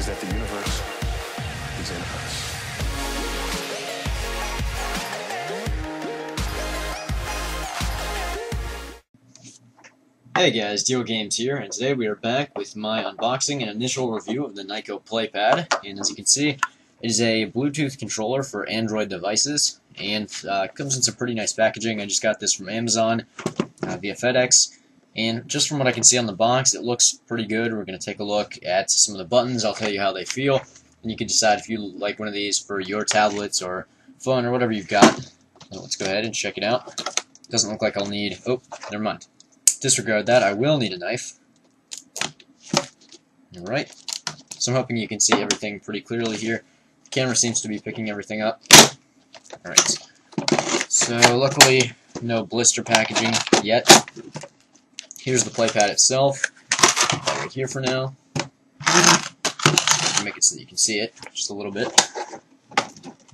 is that the universe is in us. Hey guys, Deal Games here, and today we are back with my unboxing and initial review of the Nyko Playpad. And as you can see, it is a Bluetooth controller for Android devices, and comes in some pretty nice packaging. I just got this from Amazon via FedEx, and just from what I can see on the box, it looks pretty good. We're going to take a look at some of the buttons. I'll tell you how they feel, and you can decide if you like one of these for your tablets or phone or whatever you've got. So let's go ahead and check it out. Doesn't look like I'll need... oh, never mind. Disregard that. I will need a knife. Alright. So I'm hoping you can see everything pretty clearly here. The camera seems to be picking everything up. Alright. So luckily, no blister packaging yet. Here's the Playpad itself. Right here for now. Make it so that you can see it just a little bit.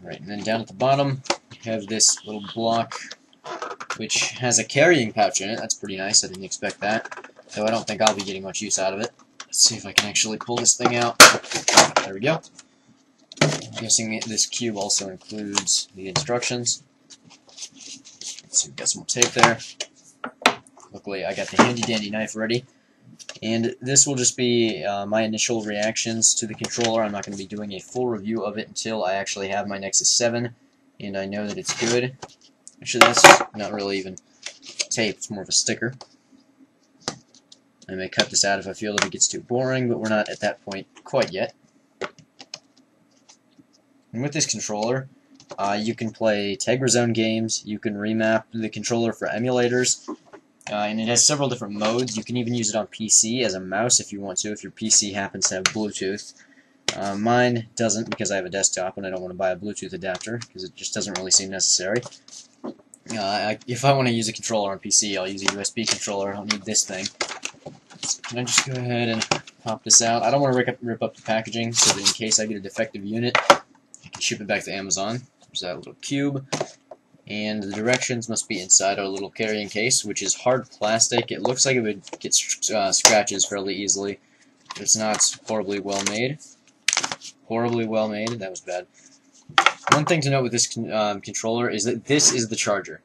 Alright, and then down at the bottom, you have this little block, which has a carrying pouch in it. That's pretty nice. I didn't expect that, though I don't think I'll be getting much use out of it. Let's see if I can actually pull this thing out. There we go. I'm guessing this cube also includes the instructions. Let's see, we've got some more tape there. Luckily, I got the handy-dandy knife ready. And this will just be my initial reactions to the controller. I'm not going to be doing a full review of it until I actually have my Nexus 7, and I know that it's good. Actually, that's not really even tape, it's more of a sticker. I may cut this out if I feel that it gets too boring, but we're not at that point quite yet. And with this controller, you can play Tegra Zone games, you can remap the controller for emulators, and it has several different modes. You can even use it on PC as a mouse if you want to, if your PC happens to have Bluetooth. Mine doesn't because I have a desktop and I don't want to buy a Bluetooth adapter because it just doesn't really seem necessary. If I want to use a controller on PC, I'll use a USB controller. I don't need this thing. So can I just go ahead and pop this out? I don't want to rip up the packaging so that in case I get a defective unit, I can ship it back to Amazon. There's that little cube. And the directions must be inside our little carrying case, which is hard plastic. It looks like it would get scratches fairly easily, but it's not horribly well made. Horribly well made. That was bad. One thing to note with this controller is that this is the charger.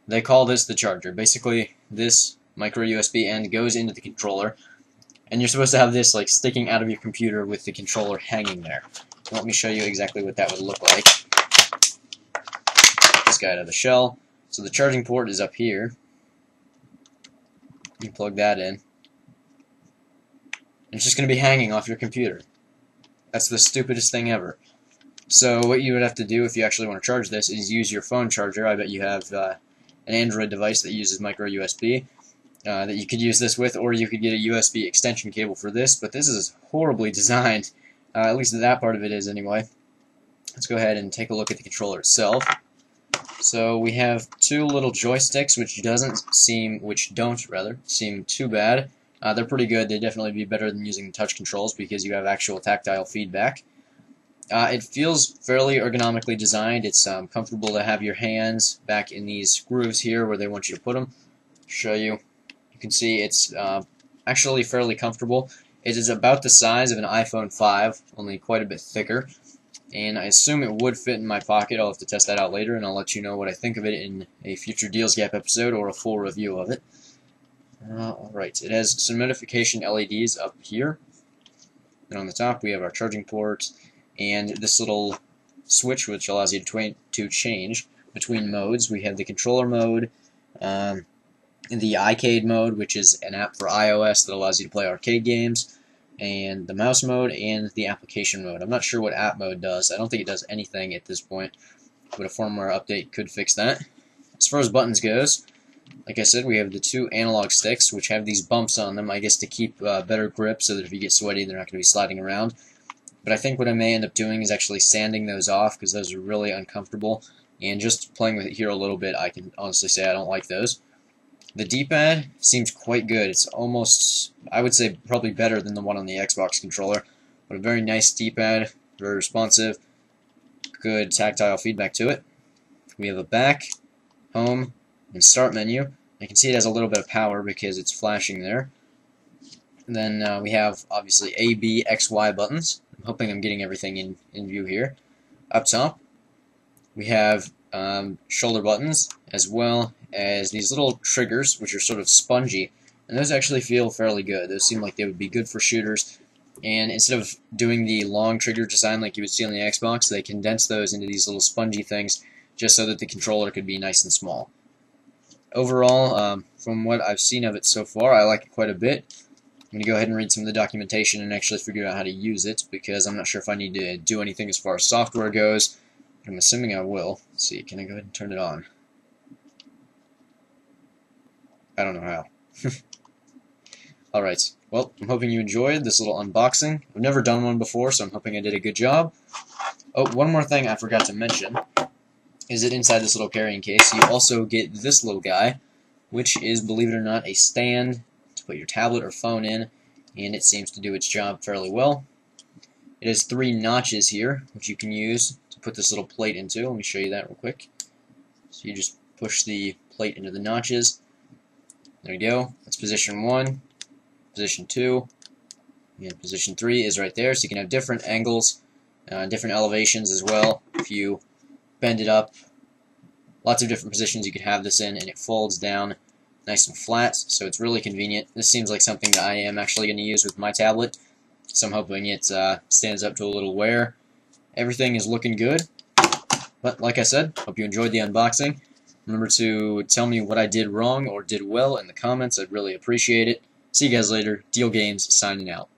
They call this the charger. Basically, this micro USB end goes into the controller, and you're supposed to have this like sticking out of your computer with the controller hanging there. So let me show you exactly what that would look like. This guy out of the shell. So the charging port is up here. You plug that in. And it's just going to be hanging off your computer. That's the stupidest thing ever. So what you would have to do if you actually want to charge this is use your phone charger. I bet you have an Android device that uses micro USB that you could use this with, or you could get a USB extension cable for this, but this is horribly designed. At least that part of it is anyway. Let's go ahead and take a look at the controller itself. So we have two little joysticks which don't seem too bad. They're pretty good. They'd definitely be better than using touch controls because you have actual tactile feedback. It feels fairly ergonomically designed. It's comfortable to have your hands back in these grooves here where they want you to put them. Show you. You can see it's actually fairly comfortable. It is about the size of an iPhone 5, only quite a bit thicker. And I assume it would fit in my pocket. I'll have to test that out later, and I'll let you know what I think of it in a future Deals Gap episode or a full review of it. Alright, it has some notification LEDs up here. And on the top we have our charging port and this little switch which allows you to change between modes. We have the controller mode, the arcade mode, which is an app for iOS that allows you to play arcade games, and the mouse mode and the application mode. I'm not sure what app mode does. I don't think it does anything at this point, but a firmware update could fix that. As far as buttons goes, like I said, we have the two analog sticks, which have these bumps on them, I guess to keep better grip so that if you get sweaty, they're not going to be sliding around. But I think what I may end up doing is actually sanding those off, because those are really uncomfortable. And just playing with it here a little bit, I can honestly say I don't like those. The D-pad seems quite good. It's almost, I would say, probably better than the one on the Xbox controller. But a very nice D-pad, very responsive, good tactile feedback to it. We have a back, home, and start menu. I can see it has a little bit of power because it's flashing there. And then we have, obviously, A, B, X, Y buttons. I'm hoping I'm getting everything in view here. Up top, we have shoulder buttons, as well as these little triggers, which are sort of spongy, and those actually feel fairly good. Those seem like they would be good for shooters, and instead of doing the long trigger design like you would see on the Xbox, they condense those into these little spongy things just so that the controller could be nice and small. Overall, from what I've seen of it so far, I like it quite a bit. I'm going to go ahead and read some of the documentation and actually figure out how to use it, because I'm not sure if I need to do anything as far as software goes. I'm assuming I will. Let's see, can I go ahead and turn it on? I don't know how. Alright, well, I'm hoping you enjoyed this little unboxing. I've never done one before, so I'm hoping I did a good job. Oh, one more thing I forgot to mention is that inside this little carrying case, you also get this little guy, which is, believe it or not, a stand to put your tablet or phone in, and it seems to do its job fairly well. It has 3 notches here, which you can use to put this little plate into. Let me show you that real quick. So you just push the plate into the notches. There you go. That's position 1. Position 2. And position 3 is right there, so you can have different angles, different elevations as well. If you bend it up, lots of different positions you could have this in, and it folds down nice and flat, so it's really convenient. This seems like something that I am actually going to use with my tablet, so I'm hoping it stands up to a little wear. Everything is looking good, but like I said, hope you enjoyed the unboxing. Remember to tell me what I did wrong or did well in the comments. I'd really appreciate it. See you guys later. Deal Games signing out.